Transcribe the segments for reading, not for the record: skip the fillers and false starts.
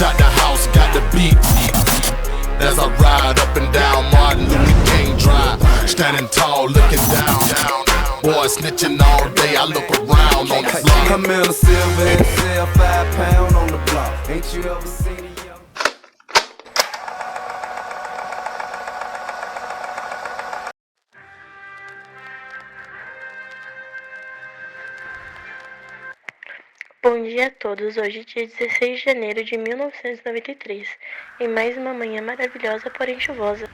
out the house, got the beat. As I ride up and down Martin Luther King Drive, standing tall, looking down. Boy snitching all day, I look around on the block. I'm in a silver and sell 5 pound on the block. Ain't you ever seen a young... Bom dia a todos, hoje é dia 16 de janeiro de 1993, em mais uma manhã maravilhosa, porém chuvosa.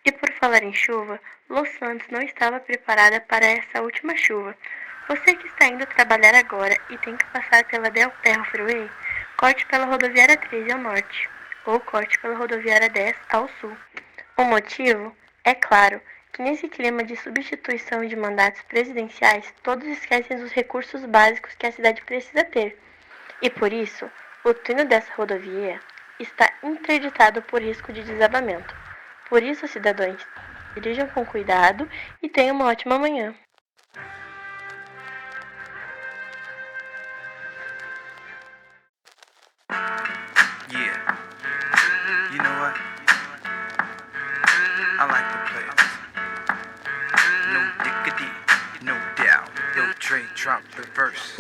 E por falar em chuva, Los Santos não estava preparada para essa última chuva. Você que está indo trabalhar agora e tem que passar pela Del Perro Freeway, corte pela rodoviária 13 ao norte, ou corte pela rodoviária 10 ao sul. O motivo? É claro que nesse clima de substituição de mandatos presidenciais, todos esquecem dos recursos básicos que a cidade precisa ter. E por isso, o túnel dessa rodovia está interditado por risco de desabamento. Por isso, cidadãos, dirijam com cuidado e tenham uma ótima manhã. Yeah. You know what? I like to play this. No diggity, no doubt. Yo, Trey, drop the verse.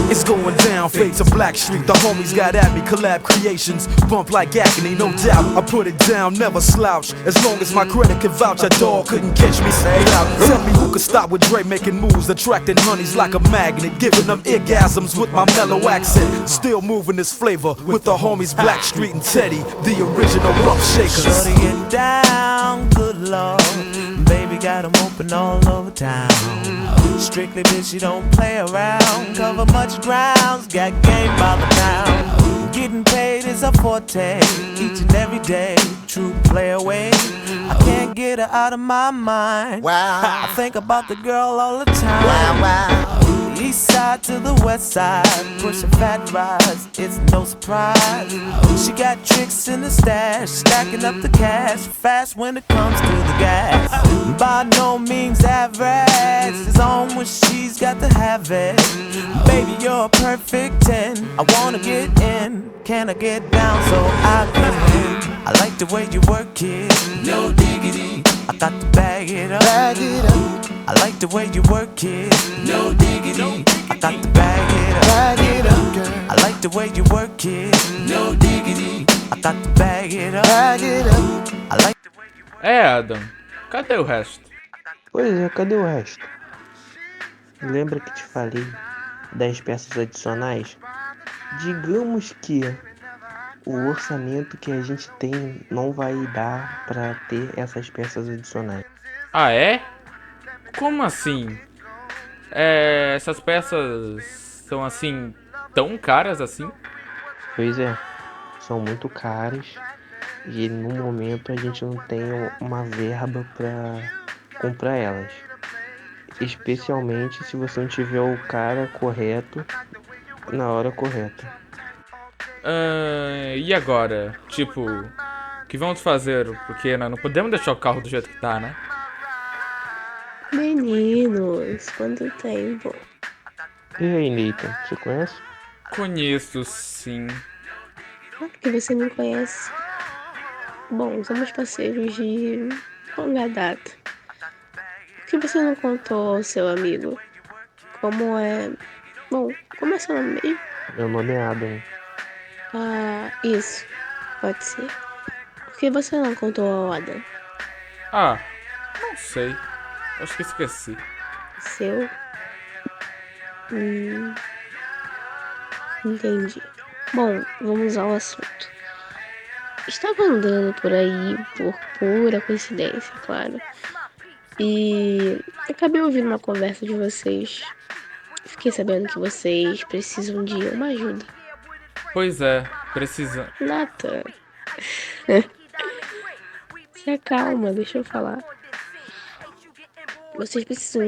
It's going down, fade to Blackstreet. The homies got at me, collab creations. Bump like agony, no doubt. I put it down, never slouch. As long as my credit can vouch, a dog couldn't catch me, say it out. Tell me who could stop with Dre making moves, attracting honeys like a magnet, giving them orgasms with my mellow accent. Still moving this flavor with the homies Blackstreet and Teddy, the original rough shakers. Shorty get down, good lord. Baby got 'em open all over town. Strictly bitch, you don't play around. Cover much grounds, got game by the pound. Getting paid is a forte, each and every day. True play away, I can't get her out of my mind. Wow. I think about the girl all the time. Wow, wow. East side to the west side, pushing fat rides, it's no surprise. She got tricks in the stash, stacking up the cash, fast when it comes to the gas. By no means average, it's on when she's got to have it. Baby, you're a perfect 10, I wanna get in, can I get down so I can? I like the way you work it, no diggity, I got to bag it up. Bag it up, I like the way you work it, no diggity, I got to bag it up. bag it up, girl. I like the way you work it, no diggity, I got to bag it up. Bag it up. I like the way you work É, Adam, cadê o resto? Pois é, cadê o resto? Lembra que te falei das peças adicionais? Digamos que o orçamento que a gente tem não vai dar para ter essas peças adicionais. Ah, é? Como assim? Essas peças são assim, tão caras assim? Pois é, são muito caras e no momento a gente não tem uma verba para comprar elas. Especialmente se você não tiver o cara correto na hora correta. E agora? Tipo, o que vamos fazer? Porque nós não podemos deixar o carro do jeito que tá, né? Meninos, quanto tempo? E aí, Nathan, você conhece? Conheço, sim. Claro que você me conhece. Bom, somos parceiros de longa data. Por que você não contou ao seu amigo? Como é... Bom, como é seu nome mesmo? Meu nome é Adam. Ah, isso. Pode ser. Por que você não contou ao Adam? Ah, não sei. Acho que esqueci. Seu? Entendi. Bom, vamos ao assunto. Estava andando por aí, por pura coincidência, claro. E acabei ouvindo uma conversa de vocês. Fiquei sabendo que vocês precisam de uma ajuda. Pois é, precisa. Nata. Se acalma, deixa eu falar. Vocês precisam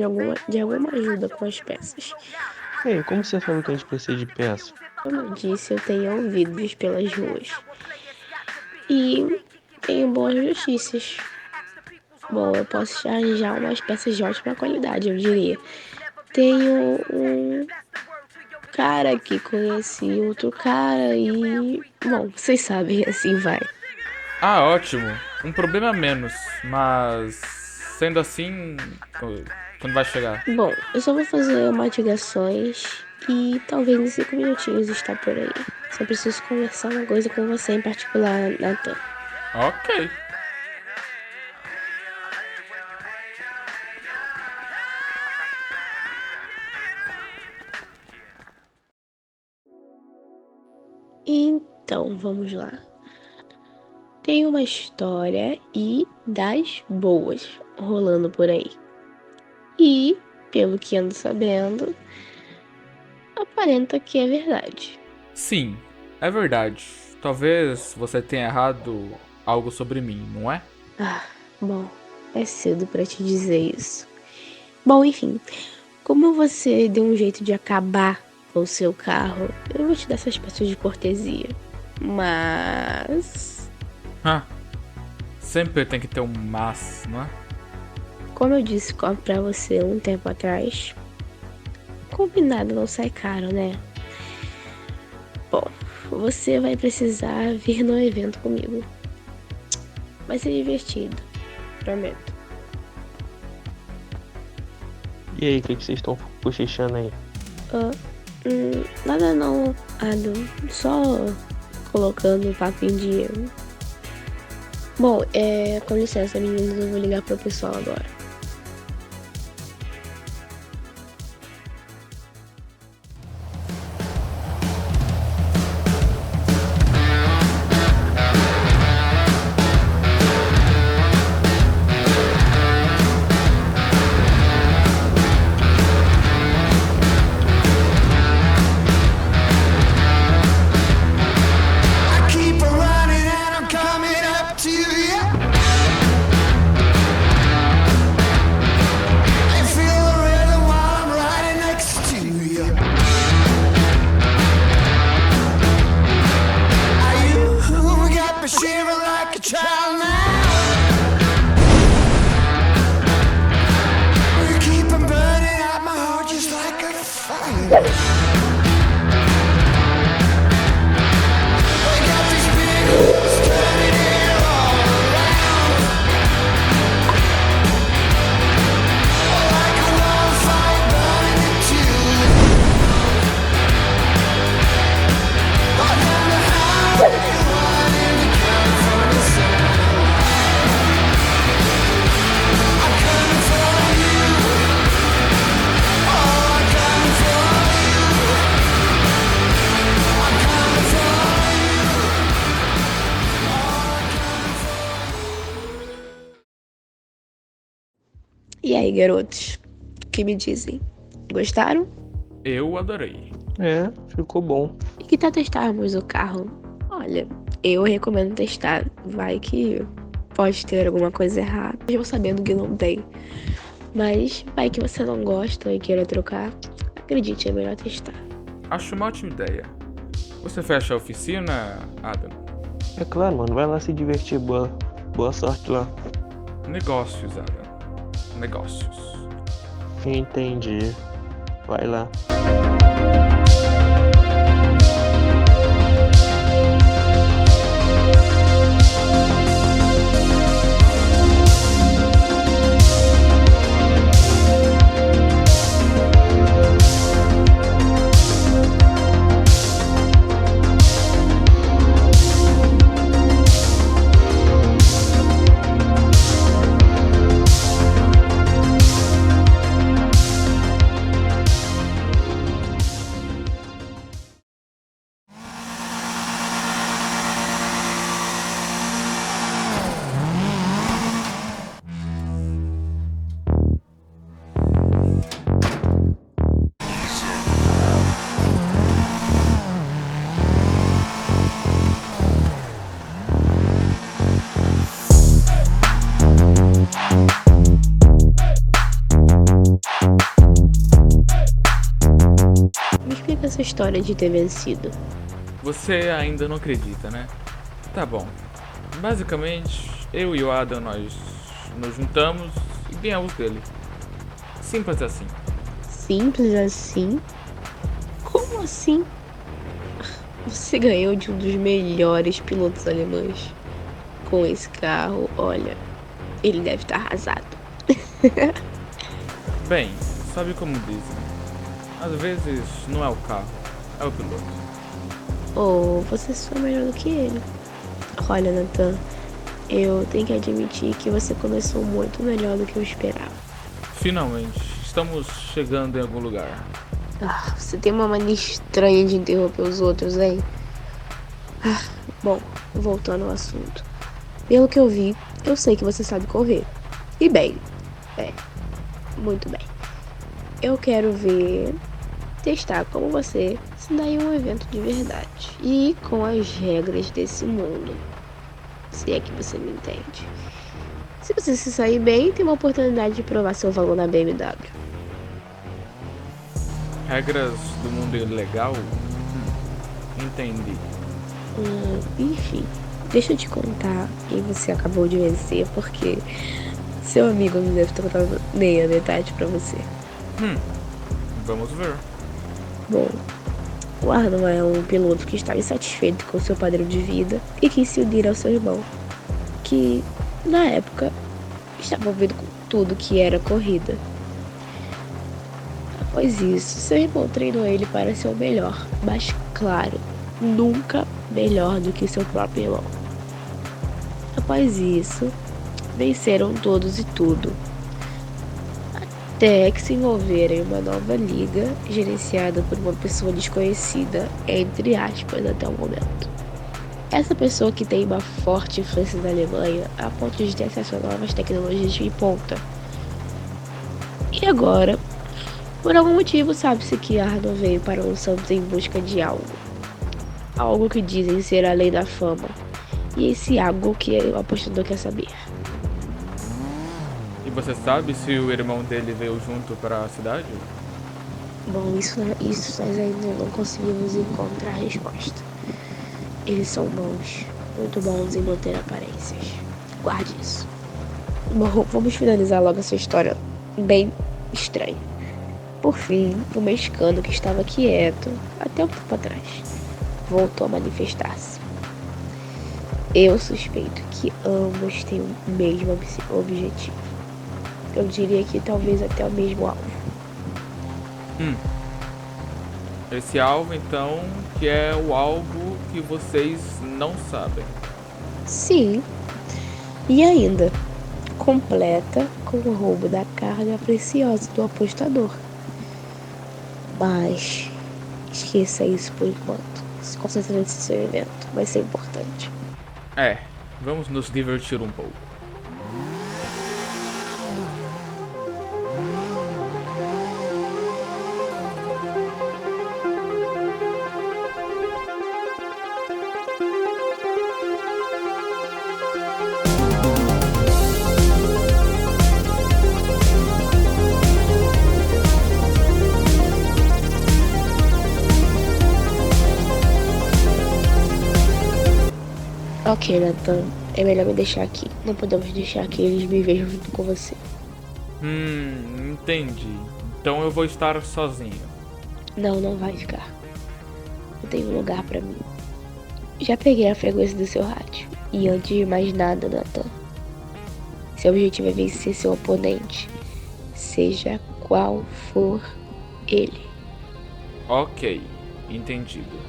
de alguma ajuda com as peças. Ei, como você sabe que a gente precisa de peça? Como eu disse, eu tenho ouvidos pelas ruas. E tenho boas notícias. Bom, eu posso te arranjar umas peças de ótima qualidade, eu diria. Tenho cara que conhece outro cara e... Bom, vocês sabem, assim vai. Ah, ótimo. Um problema a menos, mas sendo assim, quando vai chegar? Bom, eu só vou fazer umas ligações e talvez em 5 minutinhos está por aí. Só preciso conversar uma coisa com você em particular, Nathan. Ok. Então, vamos lá. Tem uma história e das boas rolando por aí. E, pelo que ando sabendo, aparenta que é verdade. Sim, é verdade. Talvez você tenha errado algo sobre mim, não é? Ah, bom, é cedo pra te dizer isso. Bom, enfim, como você deu um jeito de acabar com o seu carro, eu vou te dar essas peças de cortesia. Mas... Sempre tem que ter um mas, não é? como eu disse pra você um tempo atrás, combinado não sai caro, né? Bom, você vai precisar vir no evento comigo. Vai ser divertido, prometo. E aí, o que vocês estão cochichando aí? Nada não, Adam. Só colocando o papo em dia. Bom, com licença, meninos, eu vou ligar pro pessoal agora. E aí, garotos? O que me dizem? Gostaram? Eu adorei. É, ficou bom. E que tal testarmos o carro? Olha, eu recomendo testar. Vai que pode ter alguma coisa errada. Mesmo sabendo que não tem. Mas vai que você não gosta e queira trocar. Acredite, é melhor testar. Acho uma ótima ideia. Você fecha a oficina, Adam? É claro, mano. Vai lá se divertir. Boa sorte lá. Negócios, Adam. Negócios. Entendi. Vai lá. Me explica essa história de ter vencido. Você ainda não acredita, né? Tá bom. Basicamente, eu e o Adam, nós nos juntamos e ganhamos dele. Simples assim. Simples assim? Como Como assim? Você ganhou de um dos melhores pilotos alemães. Com esse carro, olha, ele deve estar arrasado. Bem, sabe como dizem? Às vezes não é o carro, é o piloto. Ou você só é melhor do que ele. Olha, Nathan, eu tenho que admitir que você começou muito melhor do que eu esperava. Finalmente, estamos chegando em algum lugar. Você tem uma mania estranha de interromper os outros, hein? Bom, voltando ao assunto. Pelo que eu vi, eu sei que você sabe correr. E bem, muito bem. Eu quero testar como você se dá em um evento de verdade. E com as regras desse mundo. Se é que você me entende. Se você se sair bem, tem uma oportunidade de provar seu valor na BMW. Regras do mundo ilegal? Entendi. Enfim, deixa eu te contar quem você acabou de vencer, porque seu amigo não deve ter contado nem a metade pra você. Vamos ver. Bom, o Arnon é um piloto que está insatisfeito com seu padrão de vida e quis se unir ao seu irmão, que, na época, estava envolvido com tudo que era corrida. Após isso, seu irmão treinou ele para ser o melhor, mas, claro, nunca melhor do que seu próprio irmão. Após isso, venceram todos e tudo, até que se envolveram em uma nova liga gerenciada por uma pessoa desconhecida, entre aspas, até o momento. Essa pessoa que tem uma forte influência na Alemanha a ponto de ter acesso a novas tecnologias de ponta. E agora, por algum motivo, sabe-se que Arno veio para Los Santos em busca de algo. Algo que dizem ser a lei da fama. E esse algo que o apostador quer saber. E você sabe se o irmão dele veio junto para a cidade? Bom, isso nós ainda não conseguimos encontrar a resposta. Eles são bons, muito bons em manter aparências. Guarde isso. Bom, vamos finalizar logo essa história bem estranha. Por fim, o mexicano que estava quieto até um tempo atrás voltou a manifestar-se. Eu suspeito que ambos têm o mesmo objetivo. Eu diria que talvez até o mesmo alvo. Esse alvo, então, que é o algo que vocês não sabem. Sim. E ainda, completa com o roubo da carga preciosa do apostador. Mas esqueça isso por enquanto. Se concentre nesse seu evento, vai ser importante. Vamos nos divertir um pouco. Ok, Nathan, é melhor me deixar aqui. Não podemos deixar que eles me vejam junto com você. Entendi. Então eu vou estar sozinho. Não vai ficar. Eu tenho um lugar pra mim. Já peguei a frequência do seu rádio. E antes de mais nada, Nathan, seu objetivo é vencer seu oponente, seja qual for ele. Ok, entendido.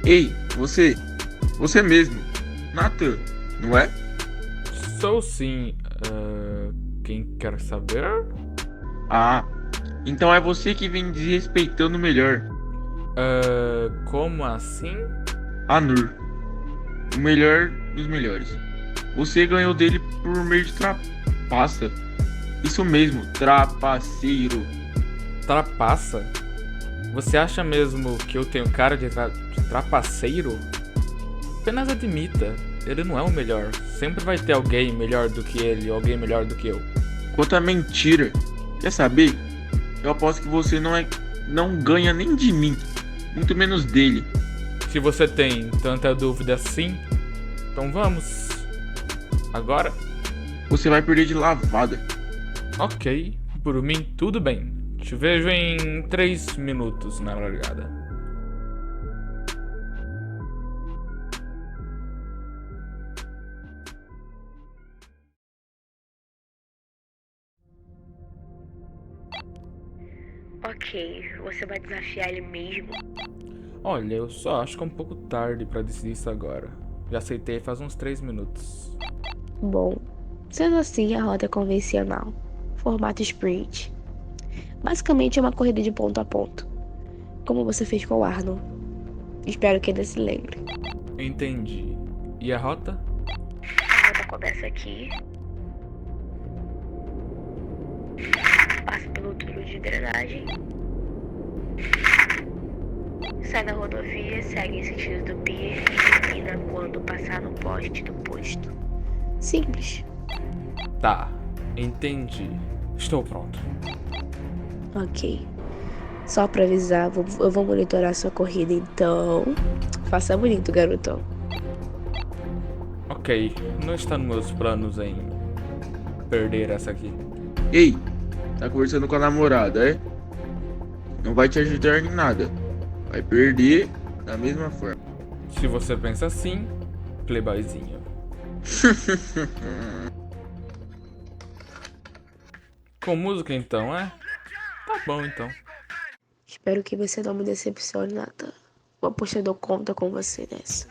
Ei, você mesmo, Nathan, não é? Sou sim. Quem quer saber? Ah, então é você que vem desrespeitando o melhor. Como assim? Anur, o melhor dos melhores. Você ganhou dele por meio de trapaça. Isso mesmo, trapaceiro. Trapaça? Você acha mesmo que eu tenho cara de trapaceiro? Apenas admita, ele não é o melhor. Sempre vai ter alguém melhor do que ele ou alguém melhor do que eu. Quanto a mentira, quer saber? Eu aposto que você não ganha nem de mim, muito menos dele. Se você tem tanta dúvida assim, então vamos. Agora? Você vai perder de lavada. Ok, por mim tudo bem. Te vejo em 3 minutos na largada. Ok, você vai desafiar ele mesmo? Olha, eu só acho que é um pouco tarde pra decidir isso agora. Já aceitei faz uns 3 minutos. Bom, sendo assim, a rota é convencional. Formato sprint. Basicamente é uma corrida de ponto a ponto. Como você fez com o Arnold. Espero que ainda se lembre. Entendi. E a rota? A rota começa aqui. Passa pelo túnel de drenagem. Sai da rodovia, segue em sentido do pier e termina quando passar no poste do posto. Simples. Tá, entendi. Estou pronto. Ok. Só pra avisar, eu vou monitorar sua corrida, então... Faça bonito, garotão. Ok, não está nos meus planos em perder essa aqui. Ei, tá conversando com a namorada, é? Não vai te ajudar em nada. Vai perder da mesma forma. Se você pensa assim, playboyzinho. Com música então, é? Tá bom então. Espero que você não me decepcione, Nathan. O apostador conta com você nessa.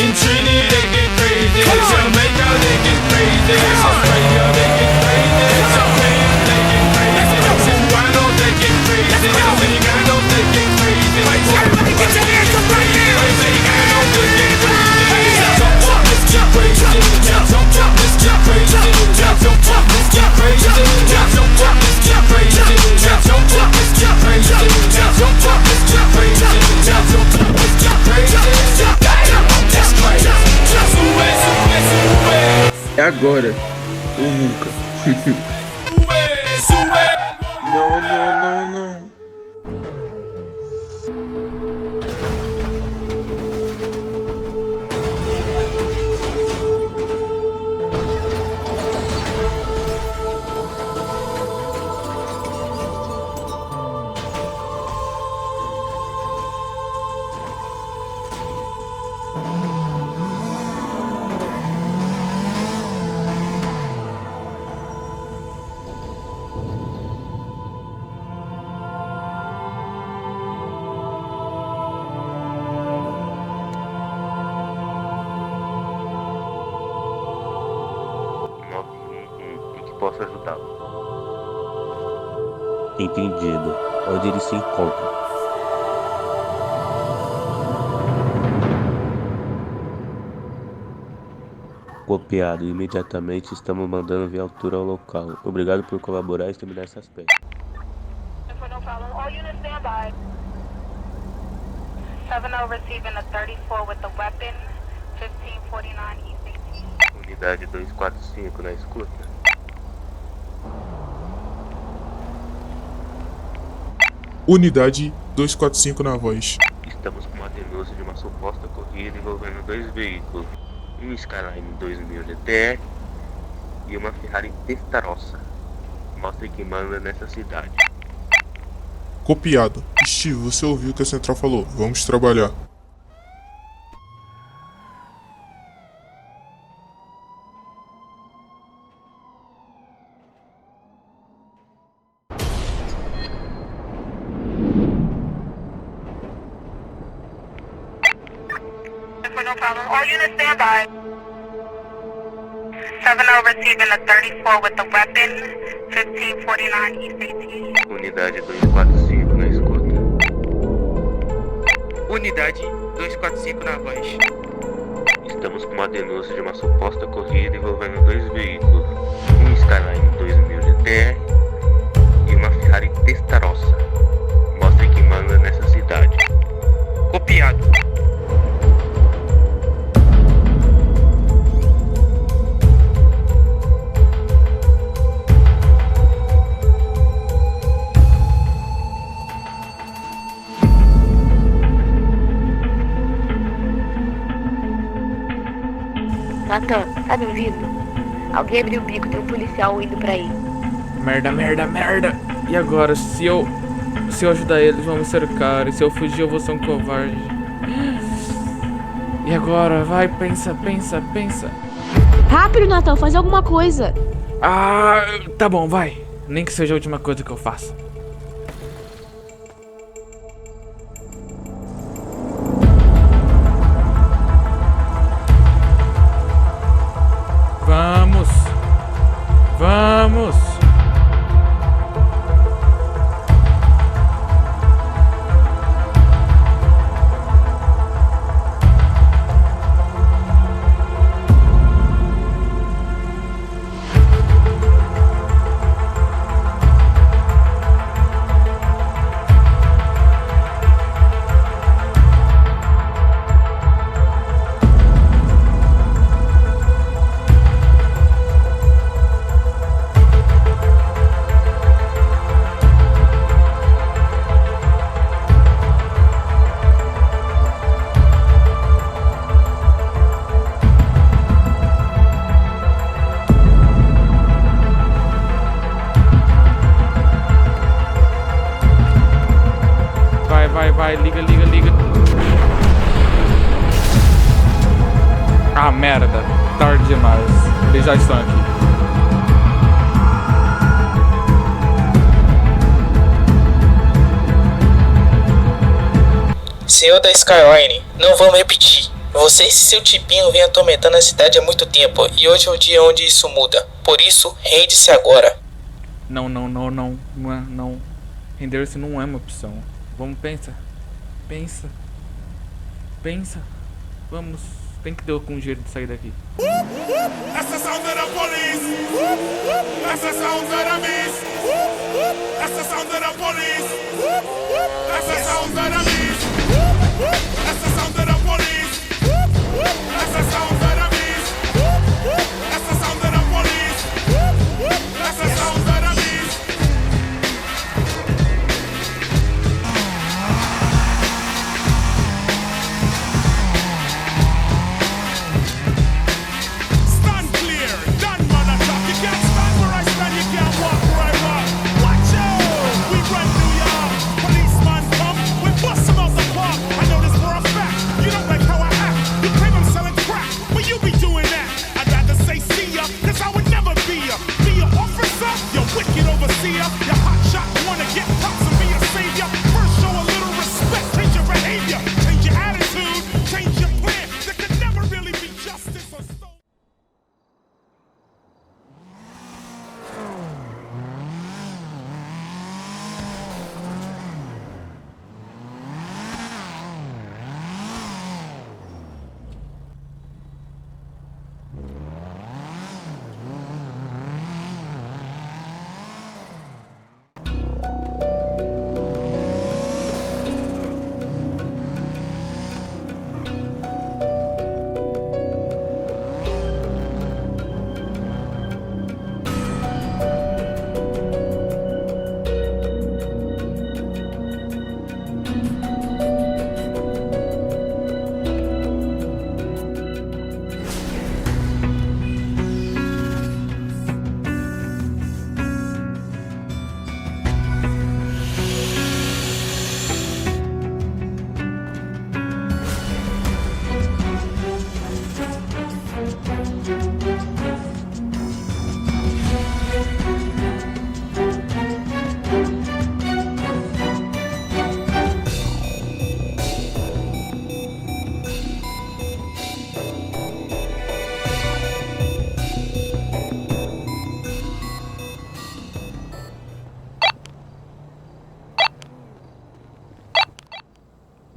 In Trinidad they get crazy. Jamaica they get crazy. É agora ou nunca. Não, não, não, não. Posso ajudá-lo. Entendido. Onde ele se encontra? Copiado. Imediatamente estamos mandando viatura ao local. Obrigado por colaborar e exterminar esse aspecto. Unidade 245 na escuta. Unidade 245 na voz. Estamos com uma denúncia de uma suposta corrida envolvendo dois veículos. Um Skyline 2000 GTR e uma Ferrari Testarossa. Mostre quem manda nessa cidade. Copiado. Steve, você ouviu o que a central falou. Vamos trabalhar. No problem. All units stand by. 7-0 receiving a 34 with the weapon. 1549 East 18. Unidade 245 na escuta. Unidade 245 na voz. Estamos com uma denúncia de uma suposta corrida envolvendo dois veículos. Um Skyline 2000 GTR e uma Ferrari Testarossa. Mostre quem manda nessa cidade. Copiado. Natan, tá me ouvindo? Alguém abriu o bico, tem um policial indo pra aí. Merda, merda, merda. E agora, se eu ajudar eles, vão me cercar. E se eu fugir, eu vou ser um covarde. E agora? Vai, pensa, pensa, pensa. Rápido, Natan, faz alguma coisa. Ah, tá bom, vai. Nem que seja a última coisa que eu faça. Vamos! Vamos! Vai, liga. Ah, merda. Tarde demais. Eles já estão aqui. Senhor da Skyline, não vamos repetir. Você e seu tipinho vem atormentando a cidade há muito tempo, e hoje é o dia onde isso muda. Por isso, rende-se agora. Não. Não. Render-se não é uma opção. Vamos, pensa. Vamos. Tem que ter algum jeito de sair daqui. That's the sound of the police. That's the sound of the beast. That's the sound of the police. That's the sound of the beast. That's the sound of the police. That's the sound of the beast. That's the sound of the police. That's the sound of the beast.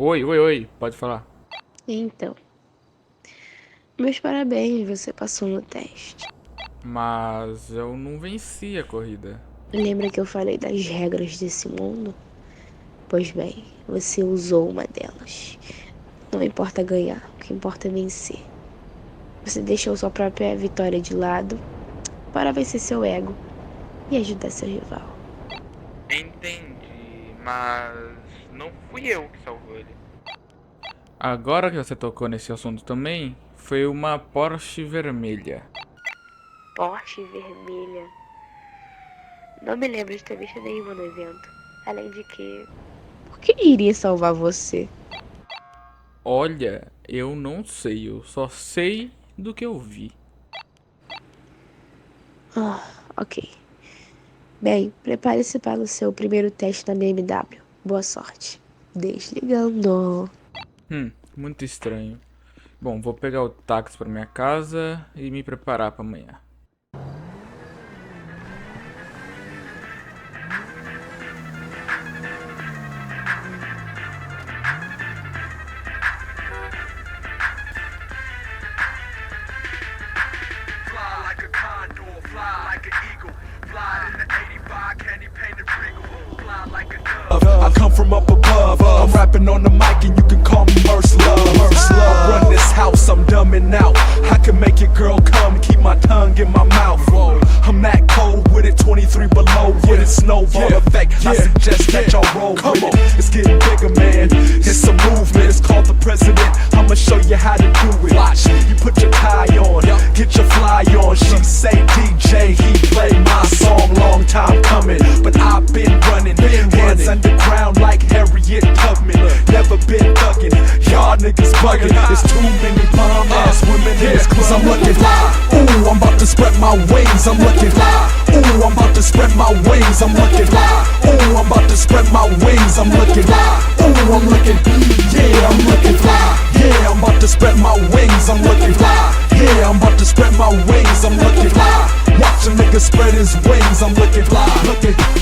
Oi, pode falar. Então, meus parabéns, você passou no teste. Mas eu não venci a corrida. Lembra que eu falei das regras desse mundo? Pois bem, você usou uma delas. Não importa ganhar, o que importa é vencer. Você deixou sua própria vitória de lado para vencer seu ego e ajudar seu rival. Entendi, mas não fui eu que salvou ele. Agora que você tocou nesse assunto também, foi uma Porsche vermelha. Porsche vermelha. Não me lembro de ter visto nenhuma no evento. Além de que... por que iria salvar você? Olha, eu não sei, eu só sei do que eu vi. Ok. Bem, prepare-se para o seu primeiro teste na BMW. Boa sorte. Desligando. Muito estranho. Bom, vou pegar o táxi para minha casa e me preparar para amanhã. I come from up above. I'm rapping on the mic and you can call me Merce Love. I run this house, I'm dumbing out. I can make your girl come, keep my tongue in my mouth. I'm that cold with it, 23 below with it, snowball effect. I suggest that y'all roll with it. It's getting bigger, man. It's a movement. It's called the president. I'ma show you how to do it. Watch, you put your tie on, get your fly on. She say DJ, he play my song. Long time coming, but I've been running. Hands underground like Harriet Tubman. Never been thugging. Y'all niggas bugging. There's too many bomb ass women in this club. I'm looking fly. Ooh, I'm about to spread my wings. I'm looking fly. Ooh, I'm about to spread my wings. I'm looking fly. Ooh, I'm about to spread my wings. I'm looking fly. Ooh, I'm looking. Yeah, I'm looking fly. Yeah, I'm about to spread my wings, I'm looking fly. Yeah, I'm about to spread my wings, I'm looking fly. Watch a nigga spread his wings, I'm looking fly. Looking fly.